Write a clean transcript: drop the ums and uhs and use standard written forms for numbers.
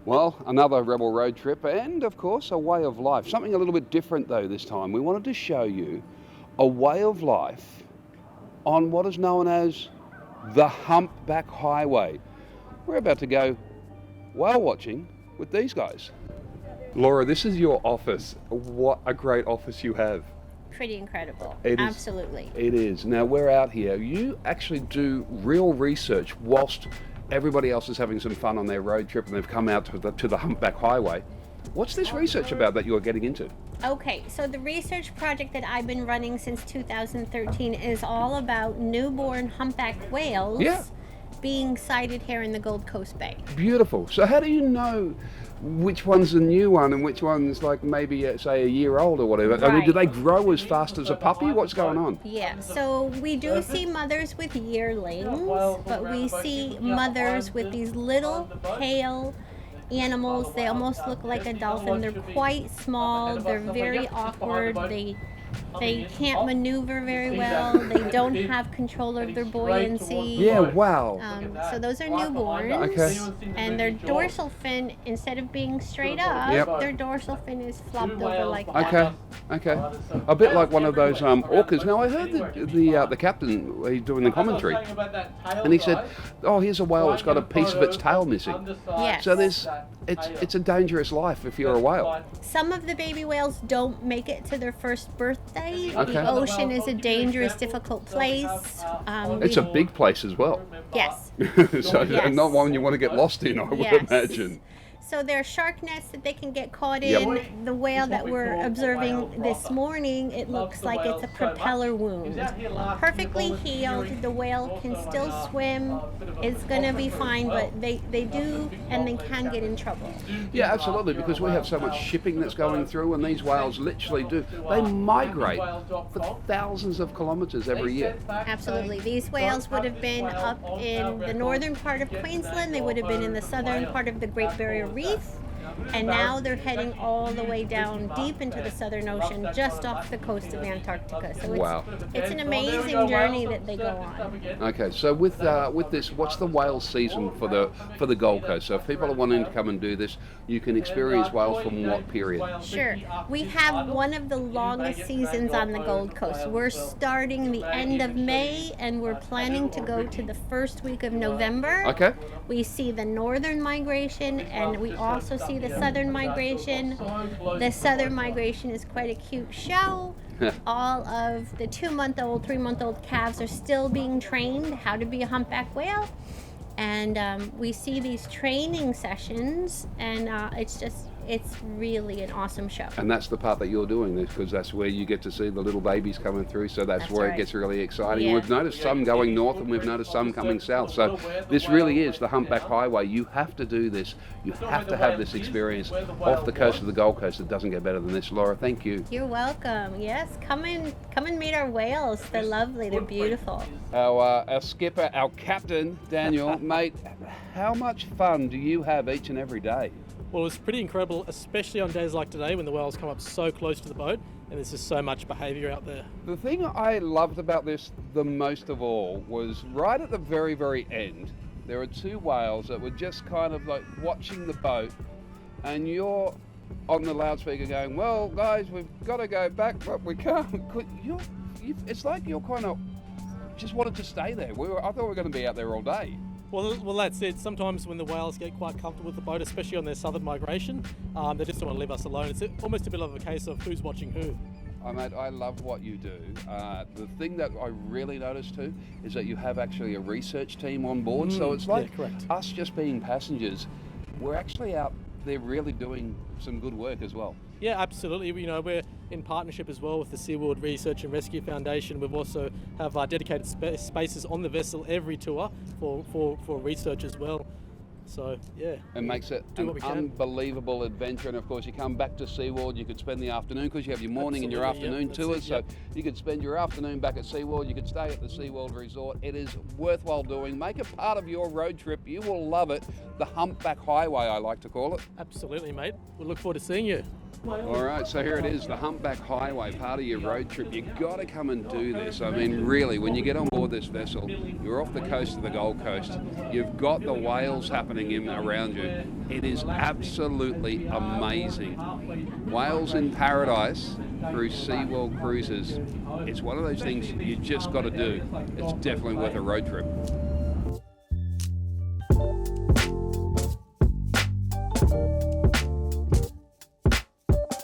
Well, another Rebel road trip and, of course, a way of life. Something a little bit different, though, this time. We wanted to show you a way of life on what is known as the Humpback Highway. We're about to go whale watching with these guys. Laura, this is your office. What a great office you have. Pretty incredible. Absolutely. It is. Now, we're out here. You actually do real research whilst everybody else is having some fun on their road trip and they've come out to the Humpback Highway. What's this research about that you're getting into? Okay, so the research project that I've been running since 2013 is all about newborn humpback whales being sighted here in the Gold Coast Bay. Beautiful. So how do you know which one's a new one and which one's like maybe, say, a year old or whatever? Right. I mean, do they grow as fast as a puppy? What's going on? Yeah, so we do see mothers with yearlings, but we see mothers with these little pale animals. They almost look like a dolphin. They're quite small. They're very awkward. They can't maneuver very well. They don't have control of their buoyancy. Yeah, wow. So those are newborns. Okay. And their dorsal fin, instead of being straight up, their dorsal fin is flopped over like that. Okay. A bit like one of those orcas. Now I heard the captain, he's doing the commentary, and he said, "Oh, here's a whale that's got a piece of its tail missing." Yes. So it's a dangerous life if you're a whale. Some of the baby whales don't make it to their first birthday. Okay. The ocean is a dangerous, difficult place. It's a big place as well. Yes. So not one you want to get lost in, I would imagine. So there are shark nets that they can get caught in. Yep. The whale that we're observing this morning, it looks like it's a propeller wound. Perfectly healed. The whale can still swim. It's going to be fine, but they do and they can get in trouble. Yeah, absolutely, because we have so much shipping that's going through, and these whales literally they migrate for thousands of kilometres every year. Absolutely. These whales would have been up in the northern part of Queensland. They would have been in the southern part of the Great Barrier Reef. And now they're heading all the way down deep into the Southern Ocean, just off the coast of Antarctica. So it's an amazing journey that they go on. Okay, so with this, what's the whale season for the Gold Coast? So if people are wanting to come and do this, you can experience whales from what period? Sure. We have one of the longest seasons on the Gold Coast. We're starting the end of May, and we're planning to go to the first week of November. Okay. We see the northern migration, and we also see the southern migration. The southern migration is quite a cute show. All of the 2-month-old, 3-month-old calves are still being trained how to be a humpback whale. And we see these training sessions, and it's really an awesome show. And that's the part that you're doing, because that's where you get to see the little babies coming through, so that's where it gets really exciting. Yeah. We've noticed some going north and we've noticed some coming south, so this really is the Humpback Highway. You have to do this. You have to have this experience off the coast of the Gold Coast. It doesn't get better than this. Laura, thank you. You're welcome. Yes, come and meet our whales. They're lovely. They're beautiful. Our skipper, our captain, Daniel, mate, how much fun do you have each and every day? Well, it's pretty incredible, especially on days like today when the whales come up so close to the boat and there's just so much behaviour out there. The thing I loved about this the most of all was right at the very, very end, there were two whales that were just kind of like watching the boat, and you're on the loudspeaker going, "Well, guys, we've got to go back, but we can't." It's like you're kind of just wanted to stay there. I thought we were going to be out there all day. Well, that's it. Sometimes when the whales get quite comfortable with the boat, especially on their southern migration, they just don't want to leave us alone. It's almost a bit of a case of who's watching who. Mate, I love what you do. The thing that I really noticed too is that you have actually a research team on board. So it's like us just being passengers. We're actually out there really doing some good work as well. Yeah, absolutely. We're in partnership as well with the SeaWorld Research and Rescue Foundation. We've also have dedicated spaces on the vessel every tour for research as well. So, yeah. It makes it an unbelievable adventure. And of course, you come back to SeaWorld, you could spend the afternoon, because you have your morning and your afternoon tours. So you could spend your afternoon back at SeaWorld. You could stay at the SeaWorld Resort. It is worthwhile doing. Make it part of your road trip. You will love it. The Humpback Highway, I like to call it. Absolutely, mate. We look forward to seeing you. All right, so here it is, the Humpback Highway, part of your road trip. You've got to come and do this. I mean, really, when you get on board this vessel, you're off the coast of the Gold Coast. You've got the whales happening in around you. It is absolutely amazing. Whales in paradise through SeaWorld Cruises. It's one of those things you just got to do. It's definitely worth a road trip.